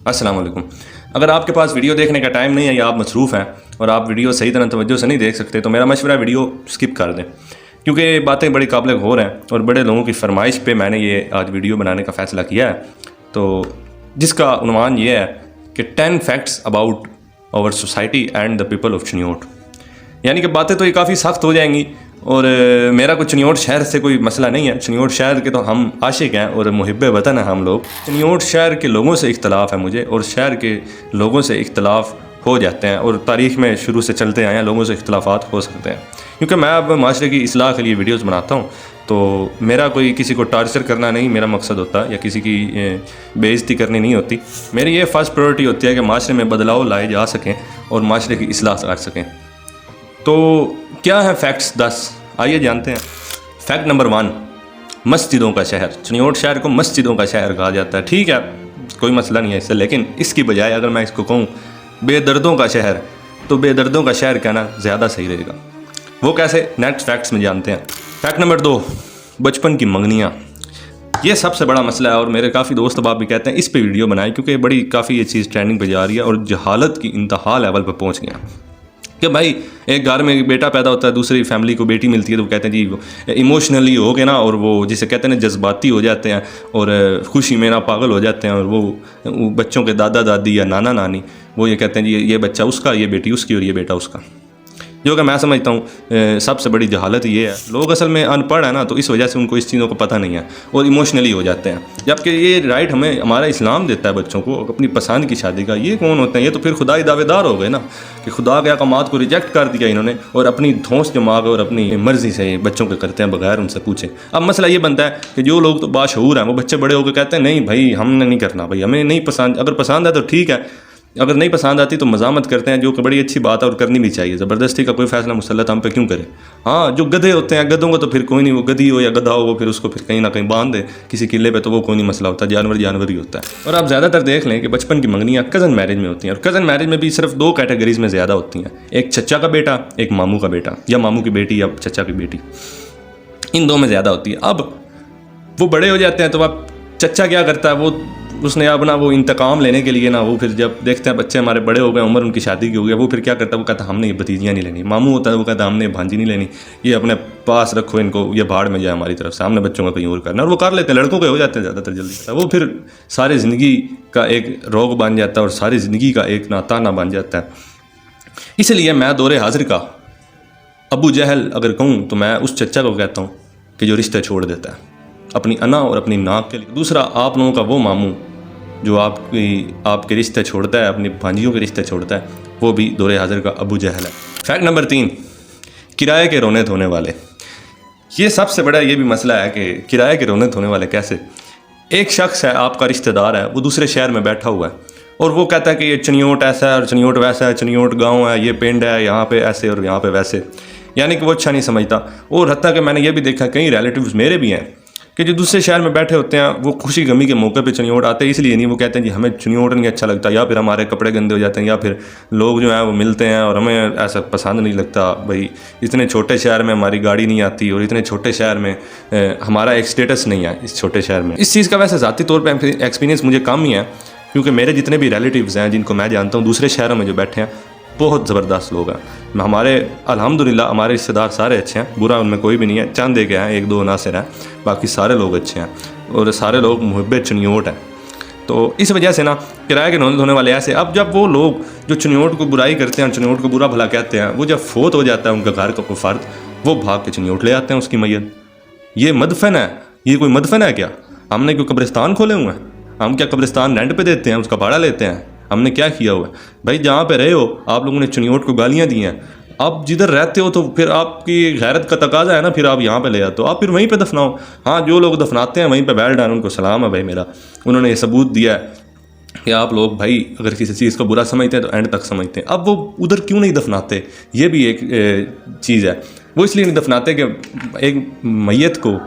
السلام علیکم۔ اگر آپ کے پاس ویڈیو دیکھنے کا ٹائم نہیں ہے یا آپ مصروف ہیں اور آپ ویڈیو صحیح طرح توجہ سے نہیں دیکھ سکتے تو میرا مشورہ ویڈیو سکپ کر دیں، کیونکہ باتیں بڑی قابل غور ہیں اور بڑے لوگوں کی فرمائش پہ میں نے یہ آج ویڈیو بنانے کا فیصلہ کیا ہے، تو جس کا عنوان یہ ہے کہ 10 facts about our society and the people of Chiniot. یعنی کہ باتیں تو یہ کافی سخت ہو جائیں گی، اور میرا کوئی چنیوٹ شہر سے کوئی مسئلہ نہیں ہے، چنیوٹ شہر کے تو ہم عاشق ہیں اور محب وطن ہیں ہم لوگ۔ چنیوٹ شہر کے لوگوں سے اختلاف ہے مجھے، اور شہر کے لوگوں سے اختلاف ہو جاتے ہیں، اور تاریخ میں شروع سے چلتے آئے ہیں لوگوں سے اختلافات ہو سکتے ہیں، کیونکہ میں اب معاشرے کی اصلاح کے لیے ویڈیوز بناتا ہوں، تو میرا کوئی کسی کو ٹارچر کرنا نہیں میرا مقصد ہوتا، یا کسی کی بے عزتی کرنی نہیں ہوتی۔ میری یہ فرسٹ پریورٹی ہوتی ہے کہ معاشرے میں بدلاؤ لائے جا سکیں اور معاشرے کی اصلاح کر سکیں۔ تو کیا ہے فیکٹس 10؟ آئیے جانتے ہیں۔ فیکٹ نمبر 1، مسجدوں کا شہر۔ چنیوٹ شہر کو مسجدوں کا شہر کہا جاتا ہے، ٹھیک ہے کوئی مسئلہ نہیں ہے اس سے، لیکن اس کی بجائے اگر میں اس کو کہوں بے دردوں کا شہر، تو بے دردوں کا شہر کہنا زیادہ صحیح رہے گا۔ وہ کیسے؟ نیکسٹ فیکٹس میں جانتے ہیں۔ فیکٹ نمبر 2، بچپن کی منگنیاں۔ یہ سب سے بڑا مسئلہ ہے، اور میرے کافی دوست اب بھی کہتے ہیں اس پہ ویڈیو بنائیں، کیونکہ بڑی کافی یہ چیز ٹرینڈنگ پہ جا رہی ہے اور جہالت کی انتہا لیول پہ پہنچ گیا کہ بھائی ایک گھر میں ایک بیٹا پیدا ہوتا ہے، دوسری فیملی کو بیٹی ملتی ہے، تو وہ کہتے ہیں جی ایموشنلی ہو گئے نا، اور وہ جسے کہتے ہیں جذباتی ہو جاتے ہیں اور خوشی میں نا پاگل ہو جاتے ہیں، اور وہ بچوں کے دادا دادی یا نانا نانی وہ یہ کہتے ہیں جی یہ بچہ اس کا، یہ بیٹی اس کی، اور یہ بیٹا اس کا، جو کہ میں سمجھتا ہوں سب سے بڑی جہالت یہ ہے۔ لوگ اصل میں ان پڑھ ہیں نا، تو اس وجہ سے ان کو اس چیزوں کو پتہ نہیں ہے اور ایموشنلی ہو جاتے ہیں، جبکہ یہ رائٹ ہمارا اسلام دیتا ہے بچوں کو اپنی پسند کی شادی کا۔ یہ کون ہوتے ہیں؟ یہ تو پھر خدائی دعوے دار ہو گئے نا، کہ خدا کے احکامات کو ریجیکٹ کر دیا انہوں نے، اور اپنی دھونس جما کے اور اپنی مرضی سے بچوں کے کرتے ہیں بغیر ان سے پوچھے۔ اب مسئلہ یہ بنتا ہے کہ جو لوگ تو باشعور ہیں وہ بچے بڑے ہو کے کہتے ہیں نہیں بھائی ہم نے نہیں کرنا، بھائی ہمیں نہیں پسند، اگر پسند ہے تو ٹھیک ہے، اگر نہیں پسند آتی تو مزاحمت کرتے ہیں، جو کہ بڑی اچھی بات ہے اور کرنی بھی چاہیے۔ زبردستی کا کوئی فیصلہ مسلط ہم پہ کیوں کرے؟ ہاں جو گدھے ہوتے ہیں، گدھوں کو تو پھر کوئی نہیں، وہ گدھی ہو یا گدھا ہو وہ پھر اس کو پھر کہیں نہ کہیں باندھ دے کسی قلعے پہ، تو وہ کوئی نہیں مسئلہ ہوتا، جانور ہی ہوتا ہے۔ اور آپ زیادہ تر دیکھ لیں کہ بچپن کی منگنیاں کزن میرج میں ہوتی ہیں، اور کزن میرج میں بھی صرف 2 کیٹیگریز میں زیادہ ہوتی ہیں، ایک چچا کا بیٹا، ایک ماموں کا بیٹا، یا ماموں کی بیٹی یا چچا کی بیٹی، ان 2 میں زیادہ ہوتی ہے۔ اب وہ بڑے ہو جاتے ہیں تو اب چچا کیا کرتا ہے، اس نے اپنا وہ انتقام لینے کے لیے نا، وہ پھر جب دیکھتے ہیں بچے ہمارے بڑے ہو گئے، عمر ان کی شادی کی ہو گئی، وہ پھر کیا کرتا ہے، وہ کہتا ہے ہم نے یہ بھتیجیاں نہیں لینی۔ ماموں ہوتا ہے وہ کہتا ہے ہم نے بھانجی نہیں لینی، یہ اپنے پاس رکھو ان کو، یہ بھاڑ میں جائے ہماری طرف سے، ہم نے بچوں کا کہیں اور کرنا، اور وہ کر لیتے ہیں، لڑکوں کے ہو جاتے ہیں زیادہ تر جلدی، وہ پھر ساری زندگی کا ایک روگ بن جاتا ہے اور ساری زندگی کا ایک تانا بن جاتا ہے۔ اس لیے میں دور حاضر کا ابو جہل اگر کہوں تو میں اس چچا کو کہتا ہوں کہ جو رشتے چھوڑ دیتا ہے اپنی انا اور اپنی ناک کے لیے۔ دوسرا آپ لوگوں کا وہ ماموں جو آپ کے رشتے چھوڑتا ہے، اپنی بھانجیوں کے رشتے چھوڑتا ہے، وہ بھی دور حاضر کا ابو جہل ہے۔ فیکٹ نمبر 3، کرائے کے رونے دھونے والے۔ یہ سب سے بڑا یہ بھی مسئلہ ہے کہ کرائے کے رونے دھونے والے کیسے؟ ایک شخص ہے آپ کا رشتہ دار ہے، وہ دوسرے شہر میں بیٹھا ہوا ہے، اور وہ کہتا ہے کہ یہ چنیوٹ ایسا ہے اور چنیوٹ ویسا ہے، چنیوٹ گاؤں ہے، یہ پنڈ ہے، یہاں پہ ایسے اور یہاں پہ ویسے، یعنی کہ وہ اچھا نہیں سمجھتا۔ اور حتیٰ کہ میں نے یہ بھی دیکھا کئی ریلیٹیوز میرے بھی ہیں کہ جو دوسرے شہر میں بیٹھے ہوتے ہیں وہ خوشی غمی کے موقع پہ چنیوٹ آتے ہیں، اس لیے نہیں، وہ کہتے ہیں جی ہمیں چنیوٹ نہیں اچھا لگتا، یا پھر ہمارے کپڑے گندے ہو جاتے ہیں، یا پھر لوگ جو ہیں وہ ملتے ہیں اور ہمیں ایسا پسند نہیں لگتا، بھائی اتنے چھوٹے شہر میں ہماری گاڑی نہیں آتی، اور اتنے چھوٹے شہر میں ہمارا ایک اسٹیٹس نہیں ہے اس چھوٹے شہر میں۔ اس چیز کا ویسے ذاتی طور پہ ایکسپیرینس مجھے کم ہی ہے، کیونکہ میرے جتنے بھی ریلیٹیوز ہیں جن کو میں جانتا ہوں دوسرے شہروں میں جو بیٹھے ہیں بہت زبردست لوگ ہیں، ہمارے الحمدللہ ہمارے رشتہ دار سارے اچھے ہیں، برا ان میں کوئی بھی نہیں ہے، چند ایک ہیں، 1-2 ناصر ہیں، باقی سارے لوگ اچھے ہیں اور سارے لوگ محب چنیوٹ ہیں۔ تو اس وجہ سے نا کرائے کے رونے دھونے والے ایسے، اب جب وہ لوگ جو چنیوٹ کو برائی کرتے ہیں، چنیوٹ کو برا بھلا کہتے ہیں، وہ جب فوت ہو جاتا ہے ان کا گھر کا کوئی فرد، وہ بھاگ کے چنیوٹ لے آتے ہیں اس کی میت۔ یہ مدفن ہے، یہ کوئی مدفن ہے کیا؟ ہم نے کوئی قبرستان کھولے ہوئے ہیں؟ ہم کیا قبرستان رینٹ پہ دیتے ہیں، اس کا بھاڑا لیتے ہیں؟ ہم نے کیا کیا ہوا ہے؟ بھائی جہاں پہ رہے ہو آپ لوگوں نے چنیوٹ کو گالیاں دی ہیں، آپ جدھر رہتے ہو تو پھر آپ کی غیرت کا تقاضا ہے نا، پھر آپ یہاں پہ لے آتے ہو، آپ پھر وہیں پہ دفناؤ۔ ہاں جو لوگ دفناتے ہیں وہیں پہ بیٹھ ڈالیں، ان کو سلام ہے بھائی میرا، انہوں نے یہ ثبوت دیا ہے کہ آپ لوگ بھائی اگر کسی چیز کو برا سمجھتے ہیں تو اینڈ تک سمجھتے ہیں۔ اب وہ ادھر کیوں نہیں دفناتے؟ یہ بھی ایک چیز ہے، وہ اس لیے نہیں دفناتے کہ ایک میت کو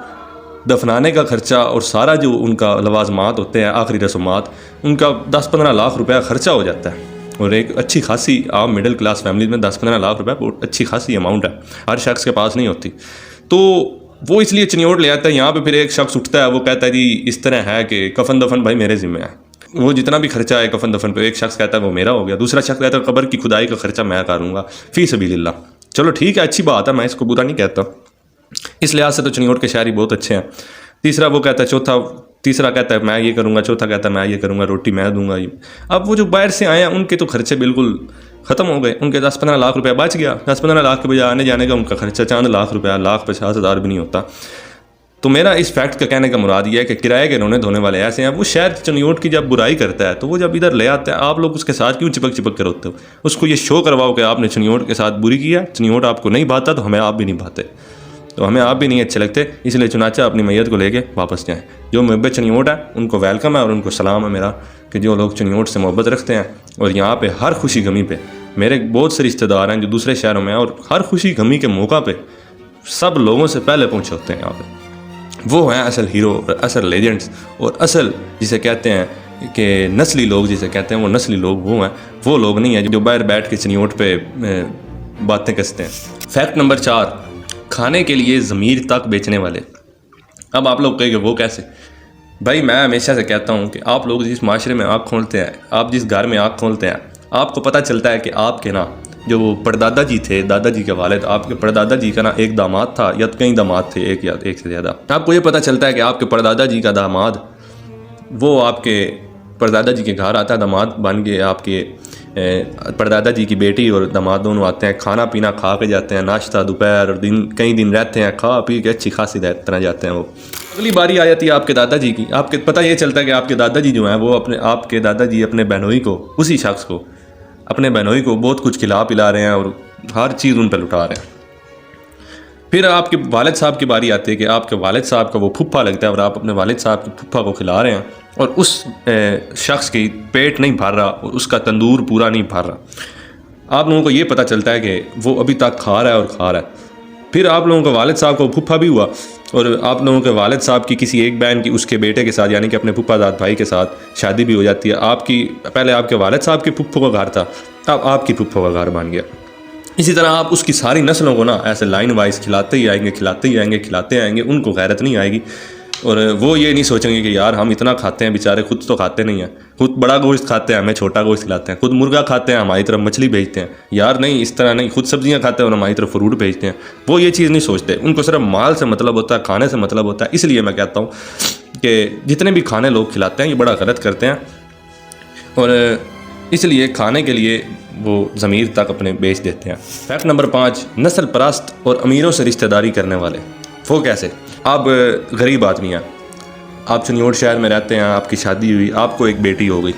دفنانے کا خرچہ اور سارا جو ان کا لوازمات ہوتے ہیں، آخری رسومات، ان کا 10-15 لاکھ روپیہ خرچہ ہو جاتا ہے، اور ایک اچھی خاصی عام مڈل کلاس فیملیز میں 10-15 لاکھ روپے بہت اچھی خاصی اماؤنٹ ہے، ہر شخص کے پاس نہیں ہوتی۔ تو وہ اس لیے چنیوٹ لے آتا ہے، یہاں پہ پھر ایک شخص اٹھتا ہے وہ کہتا ہے جی اس طرح ہے کہ کفن دفن بھائی میرے ذمہ ہے۔ وہ جتنا بھی خرچہ ہے کفن دفن پہ، ایک شخص کہتا ہے وہ میرا ہو گیا، دوسرا شخص کہتا ہے قبر کی کھدائی کا خرچہ میں کروں گا فی سبیل اللہ۔ چلو ٹھیک ہے، اچھی بات ہے، میں اس کو برا نہیں کہتا، اس لحاظ سے تو چنیوٹ کے شاعری بہت اچھے ہیں۔ تیسرا وہ کہتا ہے تیسرا کہتا ہے میں یہ کروں گا، چوتھا کہتا ہے میں یہ کروں گا، روٹی میں دوں گا۔ اب وہ جو باہر سے آئے ہیں ان کے تو خرچے بالکل ختم ہو گئے، ان کے 10-15 لاکھ روپے بچ گیا، 10-15 لاکھ کے بجائے آنے جانے کا ان کا خرچہ چاند لاکھ روپیہ، 1,50,000 بھی نہیں ہوتا۔ تو میرا اس فیکٹ کا کہنے کا مراد یہ ہے کہ کرائے کے رونے دھونے والے ایسے ہیں، وہ شہر چنیوٹ کی جب برائی کرتا ہے تو وہ جب ادھر لے آتے ہیں، آپ لوگ اس کے ساتھ کیوں چپک کر ہوتے ہو؟ اس کو یہ شو کرواؤ کہ آپ نے چنیوٹ کے ساتھ بری کیا، چنیوٹ آپ کو نہیں بھاتا تو ہمیں آپ بھی نہیں بھاتے، تو ہمیں آپ بھی نہیں اچھے لگتے، اس لیے چنانچہ اپنی میت کو لے کے واپس جائیں۔ جو محب چنیوٹ ہے ان کو ویلکم ہے اور ان کو سلام ہے میرا، کہ جو لوگ چنیوٹ سے محبت رکھتے ہیں اور یہاں پہ ہر خوشی غمی پہ، میرے بہت سے رشتہ دار ہیں جو دوسرے شہروں میں ہیں اور ہر خوشی غمی کے موقع پہ سب لوگوں سے پہلے پہنچے ہوتے ہیں یہاں پہ، وہ ہیں اصل ہیرو اور اصل لیجنڈس اور اصل جسے کہتے ہیں کہ نسلی لوگ جسے کہتے ہیں، وہ نسلی لوگ وہ ہیں، وہ لوگ نہیں ہیں جو باہر بیٹھ کے چنیوٹ پہ باتیں کستے ہیں۔ فیکٹ نمبر 4، کھانے کے لیے ضمیر تک بیچنے والے۔ اب آپ لوگ کہیں گے وہ کیسے؟ بھائی میں ہمیشہ سے کہتا ہوں کہ آپ لوگ جس معاشرے میں آنکھ کھولتے ہیں، آپ جس گھر میں آنکھ کھولتے ہیں، آپ کو پتہ چلتا ہے کہ آپ کے نا جو وہ پردادا جی تھے، دادا جی کے والد، آپ کے پردادا جی کا نا ایک داماد تھا یا کئی داماد تھے، ایک یا ایک سے زیادہ۔ آپ کو یہ پتہ چلتا ہے کہ آپ کے پردادا جی کا داماد وہ آپ کے پردادا جی کے گھر آتا ہے، داماد بن کے آپ کے پردادا جی کی بیٹی اور داماد دونوں آتے ہیں، کھانا پینا کھا کے جاتے ہیں، ناشتہ دوپہر اور کئی دن رہتے ہیں، کھا پی کے اچھی خاصی طرح جاتے ہیں۔ وہ اگلی باری آ جاتی ہے آپ کے دادا جی کی، آپ کے پتہ یہ چلتا ہے کہ آپ کے دادا جی جو ہیں وہ آپ کے دادا جی اپنے بہنوئی کو، اسی شخص کو، اپنے بہنوئی کو بہت کچھ کھلا پلا رہے ہیں اور ہر چیز ان پہ لٹا رہے ہیں۔ پھر آپ کے والد صاحب کی باری آتی ہے کہ آپ کے والد صاحب کا وہ پھپھا لگتا ہے اور آپ اپنے والد صاحب کے پھپھا کو کھلا رہے ہیں اور اس شخص کی پیٹ نہیں بھر رہا اور اس کا تندور پورا نہیں بھر رہا۔ آپ لوگوں کو یہ پتہ چلتا ہے کہ وہ ابھی تک کھا رہا ہے اور کھا رہا ہے۔ پھر آپ لوگوں کے والد صاحب کو پھپھا بھی ہوا اور آپ لوگوں کے والد صاحب کی کسی ایک بہن کی اس کے بیٹے کے ساتھ، یعنی کہ اپنے پھپھا داد بھائی کے ساتھ شادی بھی ہو جاتی ہے۔ پہلے آپ کے والد صاحب کے پھپھو کا گھر تھا، اب آپ کی پھپھو کا گھر بن گیا۔ اسی طرح آپ اس کی ساری نسلوں کو نا ایسے لائن وائز کھلاتے ہی آئیں گے، ان کو غیرت نہیں آئے گی اور وہ یہ نہیں سوچیں گے کہ یار ہم اتنا کھاتے ہیں، بیچارے خود تو کھاتے نہیں ہیں، خود بڑا گوشت کھاتے ہیں، ہمیں چھوٹا گوشت کھلاتے ہیں، خود مرغا کھاتے ہیں، ہماری طرف مچھلی بھیجتے ہیں، یار نہیں اس طرح نہیں، خود سبزیاں کھاتے ہیں اور ہماری طرف فروٹ بھیجتے ہیں۔ وہ یہ چیز نہیں سوچتے، ان کو صرف مال سے مطلب ہوتا ہے، کھانے سے مطلب ہوتا ہے۔ اس لیے میں کہتا ہوں کہ جتنے بھی کھانے لوگ کھلاتے ہیں یہ بڑا غلط کرتے ہیں اور اس لیے کھانے کے لیے وہ ضمیر تک اپنے بیچ دیتے ہیں۔ فیکٹ نمبر 5، نسل پرست اور امیروں سے رشتہ داری کرنے والے۔ وہ کیسے؟ آپ غریب آدمی ہیں، آپ چنیوٹ شہر میں رہتے ہیں، آپ کی شادی ہوئی، آپ کو ایک بیٹی ہو گئی۔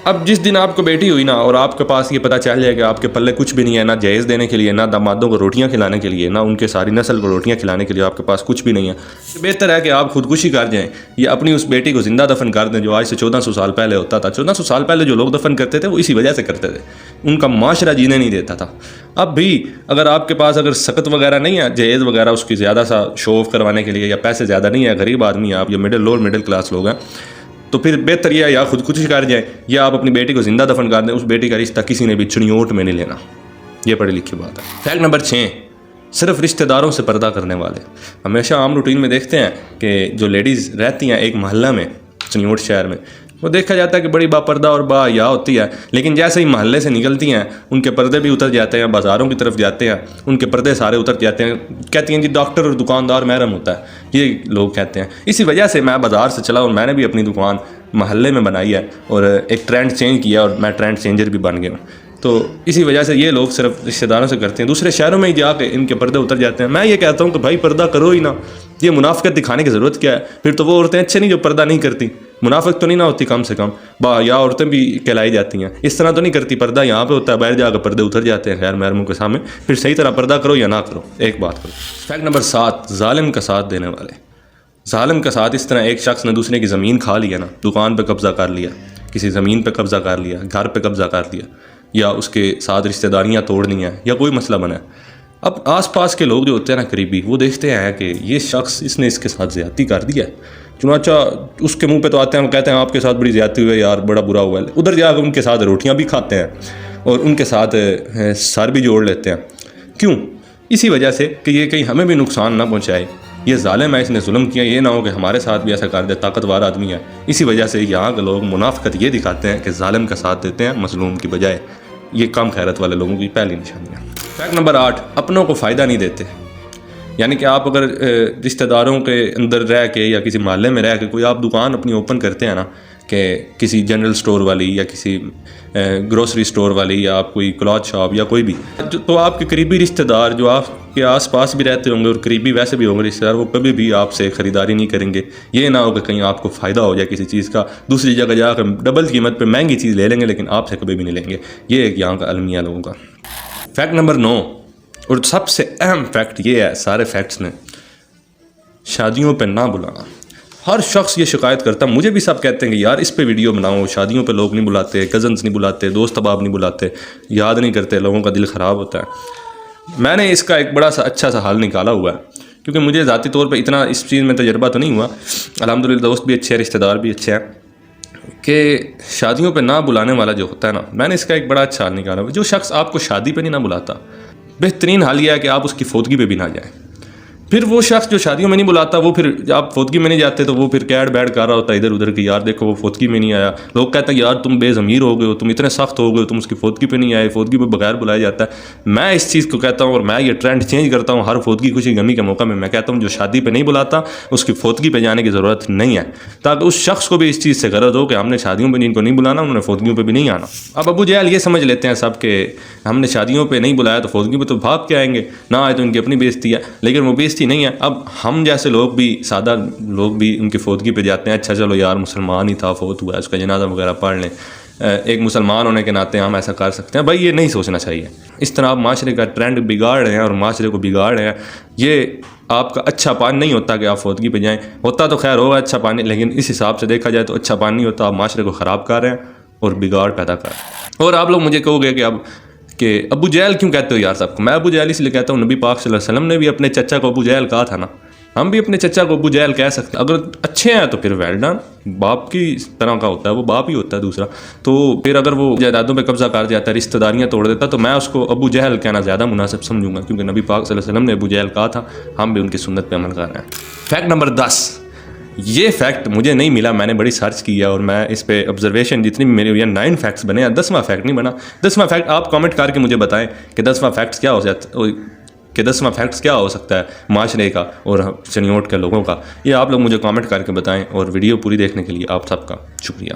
اب جس دن آپ کو بیٹی ہوئی نا اور آپ کے پاس یہ پتہ چل جائے کہ آپ کے پلے کچھ بھی نہیں ہے، نہ جہیز دینے کے لیے، نہ دامادوں کو روٹیاں کھلانے کے لیے، نہ ان کے ساری نسل کو روٹیاں کھلانے کے لیے آپ کے پاس کچھ بھی نہیں ہے، بہتر ہے کہ آپ خودکشی کر جائیں یا اپنی اس بیٹی کو زندہ دفن کر دیں، جو آج سے 1400 سال پہلے ہوتا تھا۔ 1400 سال پہلے جو لوگ دفن کرتے تھے وہ اسی وجہ سے کرتے تھے، ان کا معاشرہ جینے نہیں دیتا تھا۔ اب بھی اگر آپ کے پاس سکت وغیرہ نہیں ہے، جہیز وغیرہ اس کی زیادہ سا شو آف کروانے کے لیے، یا پیسے زیادہ نہیں ہے، غریب آدمی ہیں آپ یا لوور مڈل کلاس لوگ ہیں، تو پھر بہتر یہ ہے یا خودکشی کر جائیں یا آپ اپنی بیٹی کو زندہ دفن کر دیں۔ اس بیٹی کا رشتہ کسی نے بھی چنیوٹ میں نہیں لینا، یہ پڑھی لکھی بات ہے۔ فیکٹ نمبر 6، صرف رشتہ داروں سے پردہ کرنے والے۔ ہمیشہ عام روٹین میں دیکھتے ہیں کہ جو لیڈیز رہتی ہیں ایک محلہ میں چنیوٹ شہر میں، وہ دیکھا جاتا ہے کہ بڑی با پردہ اور با حیا ہوتی ہے، لیکن جیسے ہی محلے سے نکلتی ہیں ان کے پردے بھی اتر جاتے ہیں، بازاروں کی طرف جاتے ہیں ان کے پردے سارے اتر جاتے ہیں، کہتی ہیں جی ڈاکٹر اور دکاندار محرم ہوتا ہے، یہ لوگ کہتے ہیں۔ اسی وجہ سے میں بازار سے چلا اور میں نے بھی اپنی دکان محلے میں بنائی ہے اور ایک ٹرینڈ چینج کیا اور میں ٹرینڈ چینجر بھی بن گیا ہوں۔ تو اسی وجہ سے یہ لوگ صرف رشتہ داروں سے کرتے ہیں، دوسرے شہروں میں ہی جا کے ان کے پردے اتر جاتے ہیں۔ میں یہ کہتا ہوں کہ بھائی پردہ کرو ہی نا، یہ منافقت دکھانے کی ضرورت کیا ہے؟ پھر تو وہ عورتیں اچھے نہیں جو پردہ نہیں کرتی، منافق تو نہیں نہ ہوتی کم سے کم، با یا عورتیں بھی کہلائی جاتی ہیں، اس طرح تو نہیں کرتی۔ پردہ یہاں پہ ہوتا ہے، باہر جا کے پردے اتر جاتے ہیں غیر محرموں کے سامنے۔ پھر صحیح طرح پردہ کرو یا نہ کرو، ایک بات کرو۔ فیکٹ نمبر 7، ظالم کا ساتھ دینے والے۔ ظالم کا ساتھ اس طرح ایک شخص نے دوسرے کی زمین کھا لیا نا، دکان پہ قبضہ کر لیا، کسی زمین پہ قبضہ کر لیا، گھر پہ قبضہ کر لیا، یا اس کے ساتھ رشتہ داریاں توڑنی ہیں یا کوئی مسئلہ بنا ہے۔ اب آس پاس کے لوگ جو ہوتے ہیں نا قریبی، وہ دیکھتے ہیں کہ یہ شخص اس نے اس کے ساتھ زیادتی کر دیا ہے، چنانچہ اس کے منہ پہ تو آتے ہیں، وہ کہتے ہیں آپ کے ساتھ بڑی زیادتی ہوئی ہے یار، بڑا برا ہوا ہے۔ ادھر جا کے ان کے ساتھ روٹیاں بھی کھاتے ہیں اور ان کے ساتھ سر بھی جوڑ لیتے ہیں۔ کیوں؟ اسی وجہ سے کہ یہ کہیں ہمیں بھی نقصان نہ پہنچائے یہ ظالم ہے، اس نے ظلم کیا، یہ نہ ہو کہ ہمارے ساتھ بھی ایسا کر دے، طاقتور آدمی ہے۔ اسی وجہ سے یہاں کے لوگ منافقت یہ دکھاتے ہیں کہ ظالم کا ساتھ دیتے ہیں مظلوم کی بجائے۔ یہ کم خیرت والے لوگوں کی پہلی نشانی ہے۔ فیکٹ نمبر 8، اپنوں کو فائدہ نہیں دیتے۔ یعنی کہ آپ اگر رشتہ داروں کے اندر رہ کے یا کسی محلے میں رہ کے کوئی آپ دکان اپنی اوپن کرتے ہیں نا، کہ کسی جنرل سٹور والی یا کسی گروسری سٹور والی یا آپ کوئی کلاتھ شاپ یا کوئی بھی، تو آپ کے قریبی رشتہ دار جو آپ کے آس پاس بھی رہتے ہوں گے اور قریبی ویسے بھی ہوں گے رشتہ دار، وہ کبھی بھی آپ سے خریداری نہیں کریں گے۔ یہ نہ ہو کہ کہیں آپ کو فائدہ ہو جائے کسی چیز کا، دوسری جگہ جا کر ڈبل قیمت پہ مہنگی چیز لے لیں گے لیکن آپ سے کبھی بھی نہیں لیں گے۔ یہ ایک یہاں کا المیہ لوگوں کا۔ فیکٹ نمبر 9 اور سب سے اہم فیکٹ یہ ہے سارے فیکٹس میں، شادیوں پہ نہ بلانا۔ ہر شخص یہ شکایت کرتا ہے، مجھے بھی سب کہتے ہیں کہ یار اس پہ ویڈیو بناؤ، شادیوں پہ لوگ نہیں بلاتے، کزنز نہیں بلاتے، دوست احباب نہیں بلاتے، یاد نہیں کرتے، لوگوں کا دل خراب ہوتا ہے۔ میں نے اس کا ایک بڑا سا اچھا سا حل نکالا ہوا ہے، کیونکہ مجھے ذاتی طور پہ اتنا اس چیز میں تجربہ تو نہیں ہوا، الحمدللہ دوست بھی اچھے ہیں، رشتہ دار بھی اچھے ہیں، کہ شادیوں پہ نہ بلانے والا جو ہوتا ہے نا، میں نے اس کا ایک بڑا اچھا حل نکالا ہوا۔ جو شخص آپ کو شادی پہ نہیں نہ بلاتا، بہترین حل یہ ہے کہ آپ اس کی فوتگی پہ بھی نہ جائیں۔ پھر وہ شخص جو شادیوں میں نہیں بلاتا، وہ پھر جب آپ فوتگی میں نہیں جاتے تو وہ پھر کیڑ بیڑ کر رہا ہوتا ہے ادھر ادھر کہ یار دیکھو وہ فوتگی میں نہیں آیا۔ لوگ کہتے ہیں یار تم بے ضمیر ہو گئے ہو، تم اتنے سخت ہو گئے ہو، تم اس کی فوتگی پہ نہیں آئے، فوتگی پہ بغیر بلایا جاتا ہے۔ میں اس چیز کو کہتا ہوں اور میں یہ ٹرینڈ چینج کرتا ہوں، ہر فوتگی خوشی غمی کے موقع میں کہتا ہوں جو شادی پہ نہیں بلاتا اس کی فوتگی پہ جانے کی ضرورت نہیں ہے، تاکہ اس شخص کو بھی اس چیز سے غرض ہو کہ ہم نے شادیوں پہ جن کو نہیں بلانا انہوں نے فوتگیوں پہ بھی نہیں آنا۔ اب ابو جہل یہ سمجھ لیتے ہیں سب کہ ہم نے شادیوں پہ نہیں بلایا تو فوتگی پہ تو بھاگ کے آئیں گے، نہ آئے تو ان کی اپنی بےزتی ہے، لیکن وہ بےزتی نہیں ہے۔ اب ہم جیسے لوگ بھی، سادہ لوگ بھی ان کی فوتگی پہ جاتے ہیں، اچھا چلو یار مسلمان ہی تھا، فوت ہوا ہے، اس کا جنازہ وغیرہ پڑھ لیں، ایک مسلمان ہونے کے ناطے ہم ایسا کر سکتے ہیں۔ بھائی یہ نہیں سوچنا چاہیے، اس طرح آپ معاشرے کا ٹرینڈ بگاڑ رہے ہیں اور معاشرے کو بگاڑ رہے ہیں۔ یہ آپ کا اچھا پان نہیں ہوتا کہ آپ فوتگی پہ جائیں، ہوتا تو خیر ہوگا اچھا پانی، لیکن اس حساب سے دیکھا جائے تو اچھا پان نہیں ہوتا، آپ معاشرے کو خراب کر رہے ہیں اور بگاڑ پیدا کر رہے ہیں۔ اور آپ لوگ مجھے کہو گے کہ ابو جہل کیوں کہتے ہو یار سب کو؟ میں ابو جہل اس لیے کہتا ہوں، نبی پاک صلی اللہ علیہ وسلم نے بھی اپنے چچا کو ابو جہل کہا تھا نا، ہم بھی اپنے چچا کو ابو جہل کہہ سکتے ہیں۔ اگر اچھے ہیں تو پھر ویل ڈن، باپ کی طرح کا ہوتا ہے، وہ باپ ہی ہوتا ہے دوسرا۔ تو پھر اگر وہ جائیدادوں پہ قبضہ کر جاتا ہے، رشتہ داریاں توڑ دیتا ہے، تو میں اس کو ابو جہل کہنا زیادہ مناسب سمجھوں گا، کیونکہ نبی پاک صلی اللہ علیہ وسلم نے ابو جہل کہا تھا، ہم بھی ان کی سنت پہ عمل کر رہے ہیں۔ فیکٹ نمبر 10، یہ فیکٹ مجھے نہیں ملا، میں نے بڑی سرچ کیا اور میں اس پہ آبزرویشن جتنی بھی میری ہوئی ہیں 9 فیکٹس بنے ہیں، 10واں فیکٹ نہیں بنا۔ 10واں فیکٹ آپ کامنٹ کر کے مجھے بتائیں کہ 10واں فیکٹس کیا ہو سکتا ہے معاشرے کا اور چنیوٹ کے لوگوں کا۔ یہ آپ لوگ مجھے کامنٹ کر کے بتائیں، اور ویڈیو پوری دیکھنے کے لیے آپ سب کا شکریہ۔